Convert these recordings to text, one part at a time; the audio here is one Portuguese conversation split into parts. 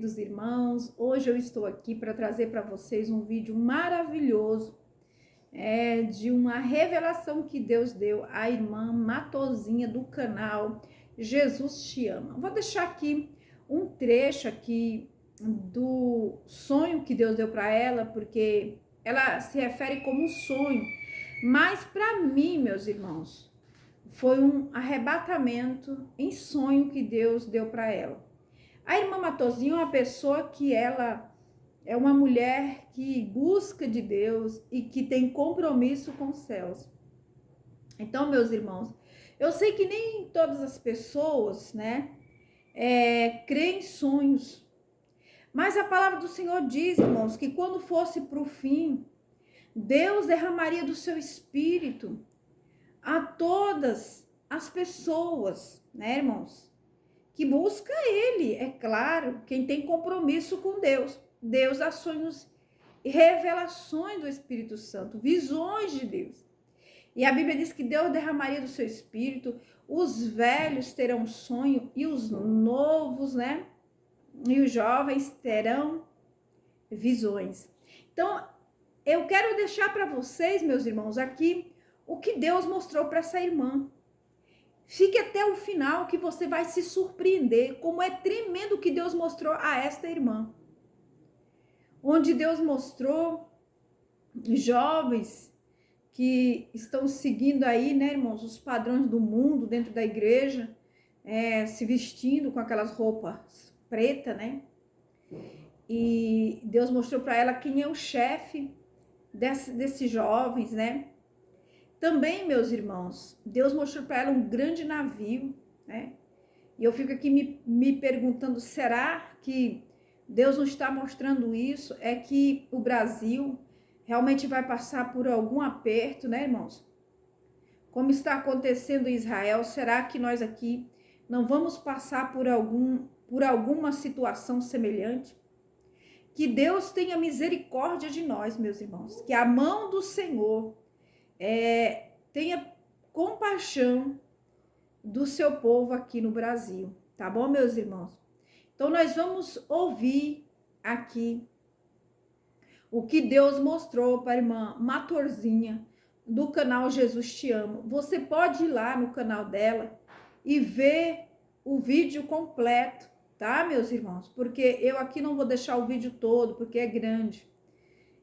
Queridos irmãos, hoje eu estou aqui para trazer para vocês um vídeo maravilhoso de uma revelação que Deus deu à irmã Matozinha do canal Jesus Te Ama. Vou deixar aqui um trecho aqui do sonho que Deus deu para ela, porque ela se refere como um sonho, mas para mim, meus irmãos, foi um arrebatamento em sonho que Deus deu para ela. A irmã Matozinha é uma pessoa que ela é uma mulher que busca de Deus e que tem compromisso com os céus. Então, meus irmãos, eu sei que nem todas as pessoas, creem em sonhos. Mas a palavra do Senhor diz, irmãos, que quando fosse para o fim, Deus derramaria do seu espírito a todas as pessoas, né, irmãos? Que busca ele, é claro, quem tem compromisso com Deus. Deus dá sonhos e revelações do Espírito Santo, visões de Deus. E a Bíblia diz que Deus derramaria do seu espírito, os velhos terão sonho e os novos, e os jovens terão visões. Então, eu quero deixar para vocês, meus irmãos, aqui o que Deus mostrou para essa irmã. Fique até o final que você vai se surpreender como é tremendo o que Deus mostrou a esta irmã. Onde Deus mostrou jovens que estão seguindo aí, né, irmãos, os padrões do mundo dentro da igreja, se vestindo com aquelas roupas pretas, né? E Deus mostrou para ela quem é o chefe desses jovens, né? Também, meus irmãos, Deus mostrou para ela um grande navio, né? E eu fico aqui me perguntando, será que Deus não está mostrando isso? É que o Brasil realmente vai passar por algum aperto, né, irmãos? Como está acontecendo em Israel, será que nós aqui não vamos passar por alguma situação semelhante? Que Deus tenha misericórdia de nós, meus irmãos. Que a mão do Senhor tenha compaixão do seu povo aqui no Brasil, tá bom, meus irmãos? Então, nós vamos ouvir aqui o que Deus mostrou para a irmã Matorzinha do canal Jesus Te Amo. Você pode ir lá no canal dela e ver o vídeo completo, tá, meus irmãos? Porque eu aqui não vou deixar o vídeo todo, porque é grande.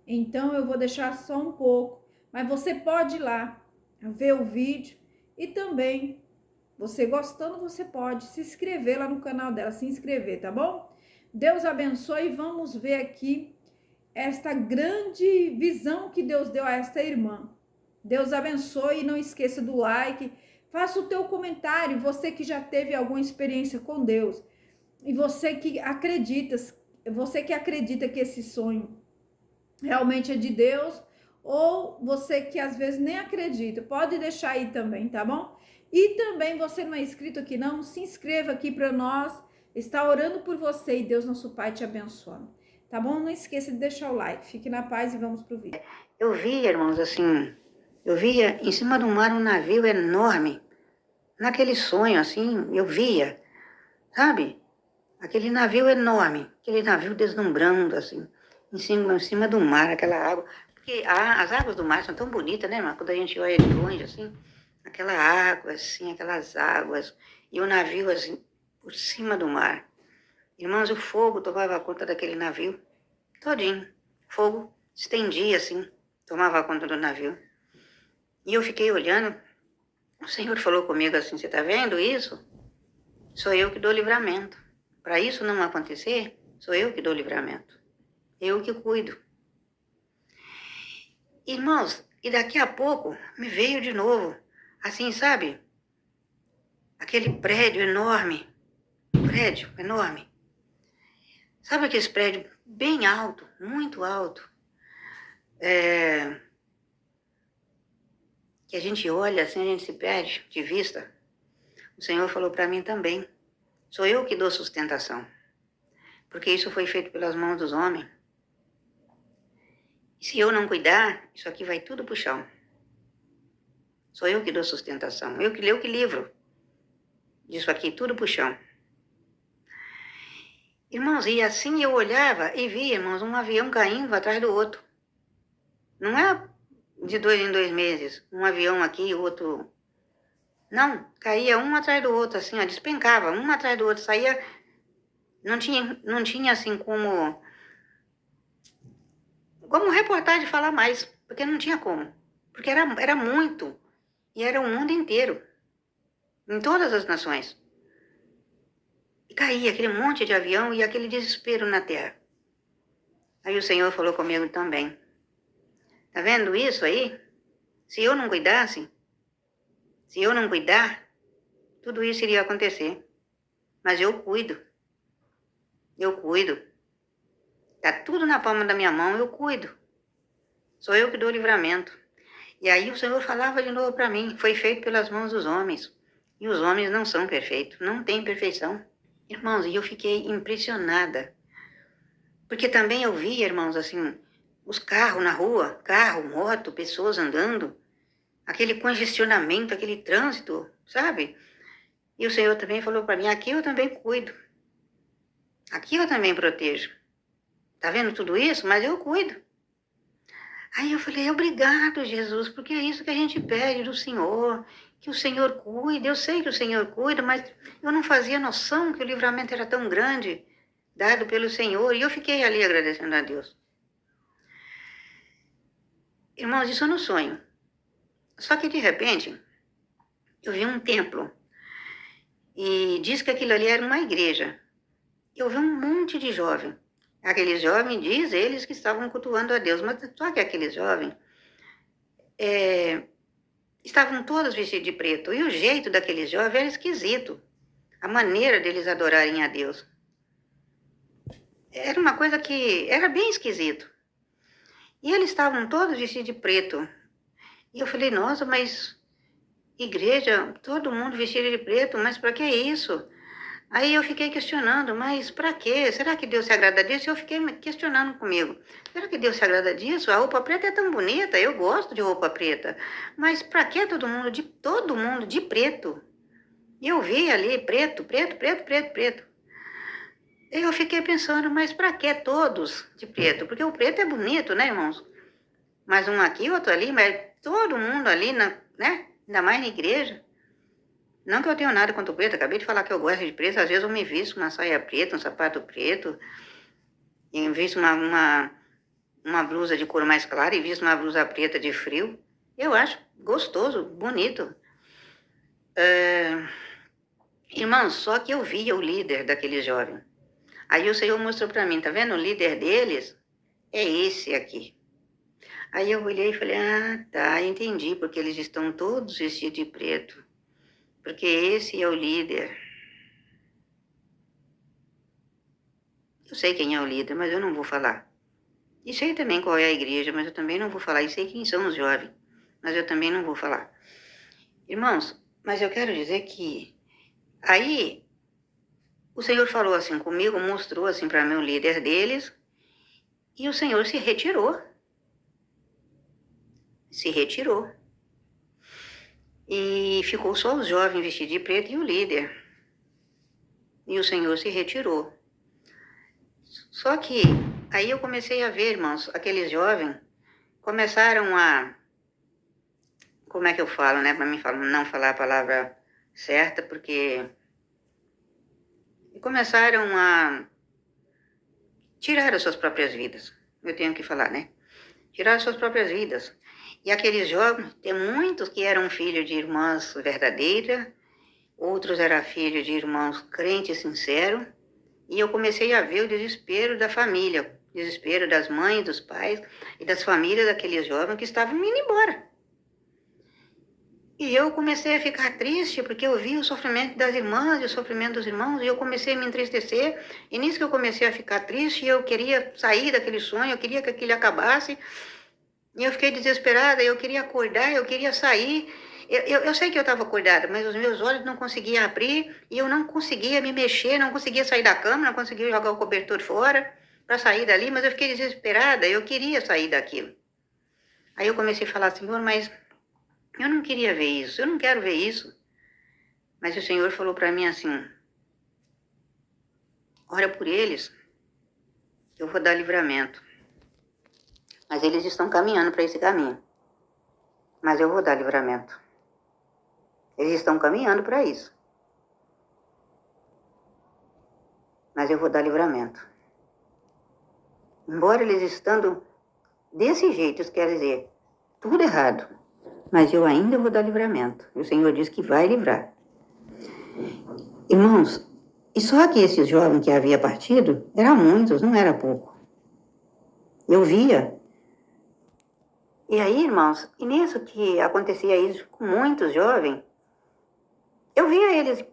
Então, eu vou deixar só um pouco. Mas você pode ir lá ver o vídeo e também, você gostando, você pode se inscrever lá no canal dela, se inscrever, tá bom? Deus abençoe e vamos ver aqui esta grande visão que Deus deu a esta irmã. Deus abençoe e não esqueça do like, faça o teu comentário, você que já teve alguma experiência com Deus e você que acredita que esse sonho realmente é de Deus, ou você que às vezes nem acredita, pode deixar aí também, tá bom? E também você não é inscrito aqui não, se inscreva aqui para nós estar orando por você e Deus nosso Pai te abençoando, tá bom? Não esqueça de deixar o like, fique na paz e vamos pro vídeo. Eu via, irmãos, assim, eu via em cima do mar um navio enorme, naquele sonho, assim, eu via, sabe? Aquele navio enorme, aquele navio deslumbrando, assim, em cima do mar, aquela água. Porque as águas do mar são tão bonitas, né, irmã? Quando a gente olha de longe, assim, aquela água, assim, aquelas águas, e o navio, assim, por cima do mar. Irmãos, o fogo tomava conta daquele navio, todinho. Fogo estendia, assim, tomava conta do navio. E eu fiquei olhando, o Senhor falou comigo assim, você tá vendo isso? Sou eu que dou livramento. Para isso não acontecer, sou eu que dou livramento. Eu que cuido. Irmãos, e daqui a pouco me veio de novo, assim, sabe? Aquele prédio enorme, Sabe aqueles prédios bem alto, muito alto? Que a gente olha assim, a gente se perde de vista. O Senhor falou para mim também, sou eu que dou sustentação. Porque isso foi feito pelas mãos dos homens. E se eu não cuidar, isso aqui vai tudo pro chão. Sou eu que dou sustentação, eu que livro. Disso aqui tudo pro chão. Irmãos, e assim eu olhava e via, irmãos, um avião caindo atrás do outro. Não é de 2 em 2 meses, um avião aqui, outro. Não, caía um atrás do outro, assim, ó, despencava, um atrás do outro, saía. Não tinha assim como reportagem falar mais, porque não tinha como. Porque era muito, e era o mundo inteiro, em todas as nações. E caía aquele monte de avião e aquele desespero na terra. Aí o Senhor falou comigo também. Tá vendo isso aí? Se eu não cuidasse, se eu não cuidar, tudo isso iria acontecer. Mas eu cuido. Eu cuido. Tá tudo na palma da minha mão, eu cuido. Sou eu que dou o livramento. E aí o Senhor falava de novo para mim, foi feito pelas mãos dos homens. E os homens não são perfeitos, não têm perfeição. Irmãos, e eu fiquei impressionada. Porque também eu via, irmãos, assim, os carros na rua, carro, moto, pessoas andando, aquele congestionamento, aquele trânsito, sabe? E o Senhor também falou para mim, aqui eu também cuido. Aqui eu também protejo. Tá vendo tudo isso? Mas eu cuido. Aí eu falei, obrigado, Jesus, porque é isso que a gente pede do Senhor, que o Senhor cuide. Eu sei que o Senhor cuida, mas eu não fazia noção que o livramento era tão grande, dado pelo Senhor, e eu fiquei ali agradecendo a Deus. Irmãos, isso no sonho. Só que de repente, eu vi um templo, e diz que aquilo ali era uma igreja. Eu vi um monte de jovens. Aqueles jovens, diz eles que estavam cultuando a Deus, mas só que aqueles jovens estavam todos vestidos de preto. E o jeito daqueles jovens era esquisito. A maneira deles adorarem a Deus. Era uma coisa que era bem esquisito. E eles estavam todos vestidos de preto. E eu falei, nossa, mas igreja, todo mundo vestido de preto, mas para que isso? Aí eu fiquei questionando, mas para quê? Será que Deus se agrada disso? E eu fiquei me questionando comigo. Será que Deus se agrada disso? A roupa preta é tão bonita, eu gosto de roupa preta. Mas para que todo mundo de preto? E eu vi ali preto, preto, preto, preto, preto. E eu fiquei pensando, mas para que todos de preto? Porque o preto é bonito, né, irmãos? Mas um aqui, outro ali, mas todo mundo ali, né? Ainda mais na igreja. Não que eu tenha nada contra o preto, acabei de falar que eu gosto de preto, às vezes eu me visto uma saia preta, um sapato preto, e visto uma blusa de cor mais clara e visto uma blusa preta de frio. Eu acho gostoso, bonito. Irmãos, só que eu via o líder daquele jovem. Aí o Senhor mostrou para mim, tá vendo? O líder deles é esse aqui. Aí eu olhei e falei, ah, tá, entendi, porque eles estão todos vestidos de preto. Porque esse é o líder. Eu sei quem é o líder, mas eu não vou falar. E sei também qual é a igreja, mas eu também não vou falar. E sei quem são os jovens, mas eu também não vou falar. Irmãos, mas eu quero dizer que aí o Senhor falou assim comigo, mostrou assim para mim o líder deles, e o Senhor se retirou. Se retirou. E ficou só os jovens vestidos de preto e o líder. E o Senhor se retirou. Só que aí eu comecei a ver, irmãos, aqueles jovens começaram a... Como é que eu falo, né? Para mim não falar a palavra certa, porque... começaram a tirar as suas próprias vidas. Eu tenho que falar, né? Tirar as suas próprias vidas. E aqueles jovens, tem muitos que eram filhos de irmãs verdadeiras, outros eram filhos de irmãos crentes sinceros, e eu comecei a ver o desespero da família, o desespero das mães, dos pais e das famílias daqueles jovens que estavam indo embora. E eu comecei a ficar triste, porque eu vi o sofrimento das irmãs e o sofrimento dos irmãos, e eu comecei a me entristecer, e nisso que eu comecei a ficar triste, eu queria sair daquele sonho, eu queria que aquilo acabasse, e eu fiquei desesperada, eu queria acordar, eu queria sair. Eu sei que eu estava acordada, mas os meus olhos não conseguiam abrir, e eu não conseguia me mexer, não conseguia sair da cama, não conseguia jogar o cobertor fora para sair dali, mas eu fiquei desesperada, eu queria sair daquilo. Aí eu comecei a falar, Senhor, mas eu não queria ver isso, eu não quero ver isso. Mas o Senhor falou para mim assim, ora por eles, eu vou dar livramento. Mas eles estão caminhando para esse caminho. Mas eu vou dar livramento. Eles estão caminhando para isso. Mas eu vou dar livramento. Embora eles estando desse jeito, isso quer dizer, tudo errado. Mas eu ainda vou dar livramento. O Senhor diz que vai livrar. Irmãos, e só que esses jovens que havia partido, eram muitos, não era pouco. Eu via. E aí, irmãos, e nisso que acontecia isso com muitos jovens, eu via eles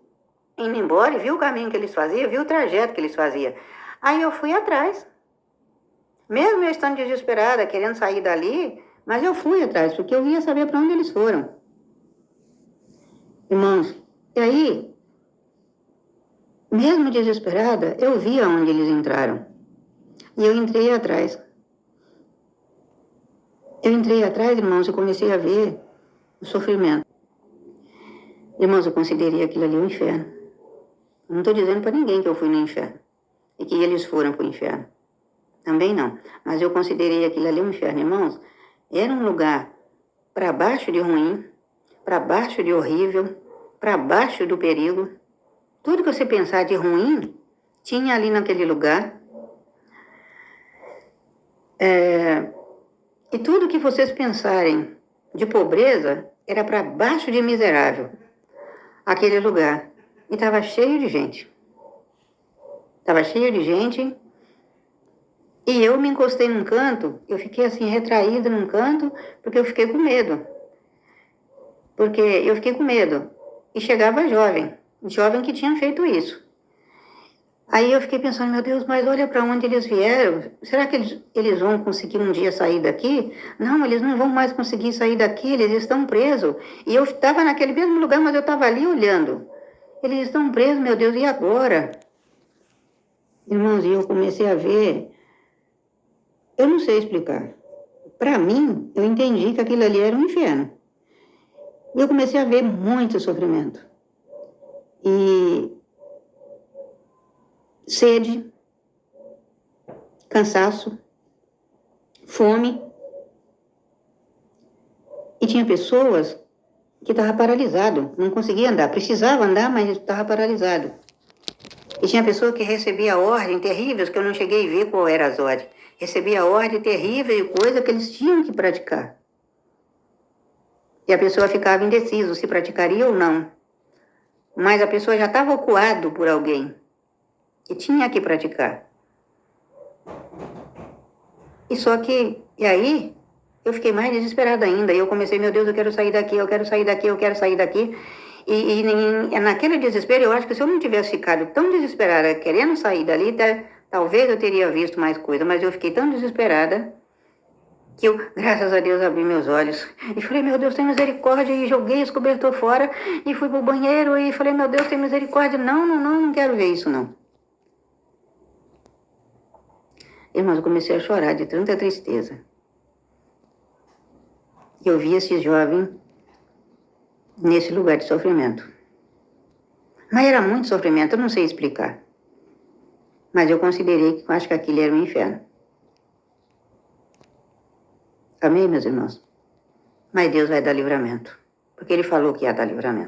indo embora, e vi o caminho que eles faziam, vi o trajeto que eles faziam. Aí eu fui atrás. Mesmo eu estando desesperada, querendo sair dali, mas eu fui atrás, porque eu ia saber para onde eles foram. Irmãos, e aí, mesmo desesperada, eu via onde eles entraram. E eu entrei atrás. Eu entrei atrás, irmãos, e comecei a ver o sofrimento. Irmãos, eu considerei aquilo ali um inferno. Eu não estou dizendo para ninguém que eu fui no inferno e que eles foram para o inferno. Também não. Mas eu considerei aquilo ali um inferno, irmãos. Era um lugar para baixo de ruim, para baixo de horrível, para baixo do perigo. Tudo que você pensar de ruim, tinha ali naquele lugar. E tudo que vocês pensarem de pobreza, era para baixo de miserável. Aquele lugar. E estava cheio de gente. Estava cheio de gente. E eu me encostei num canto, eu fiquei assim retraída num canto, porque eu fiquei com medo. Porque eu fiquei com medo. E chegava jovem que tinha feito isso. Aí eu fiquei pensando, meu Deus, mas olha para onde eles vieram. Será que eles vão conseguir um dia sair daqui? Não, eles não vão mais conseguir sair daqui, eles estão presos. E eu estava naquele mesmo lugar, mas eu estava ali olhando. Eles estão presos, meu Deus, e agora? Irmãos, e eu comecei a ver. Eu não sei explicar. Para mim, eu entendi que aquilo ali era um inferno. E eu comecei a ver muito sofrimento. E sede, cansaço, fome. E tinha pessoas que estavam paralisadas, não conseguia andar. Precisava andar, mas estava paralisado. E tinha pessoa que recebia ordem terríveis, que eu não cheguei a ver qual era as ordens. Recebia ordem terrível e coisa que eles tinham que praticar. E a pessoa ficava indecisa se praticaria ou não. Mas a pessoa já estava acuada por alguém que tinha que praticar. E aí, eu fiquei mais desesperada ainda. E eu comecei, meu Deus, eu quero sair daqui, eu quero sair daqui, eu quero sair daqui. E naquele desespero, eu acho que se eu não tivesse ficado tão desesperada, querendo sair dali, talvez eu teria visto mais coisa. Mas eu fiquei tão desesperada que eu, graças a Deus, abri meus olhos. E falei, meu Deus, tem misericórdia. E joguei esse cobertor fora e fui pro banheiro e falei, meu Deus, tem misericórdia. Não quero ver isso, não. Irmãos, eu comecei a chorar de tanta tristeza. Eu vi esses jovens nesse lugar de sofrimento. Mas era muito sofrimento, eu não sei explicar. Mas eu considerei que eu acho que aquilo era um inferno. Amém, meus irmãos? Mas Deus vai dar livramento. Porque Ele falou que ia dar livramento.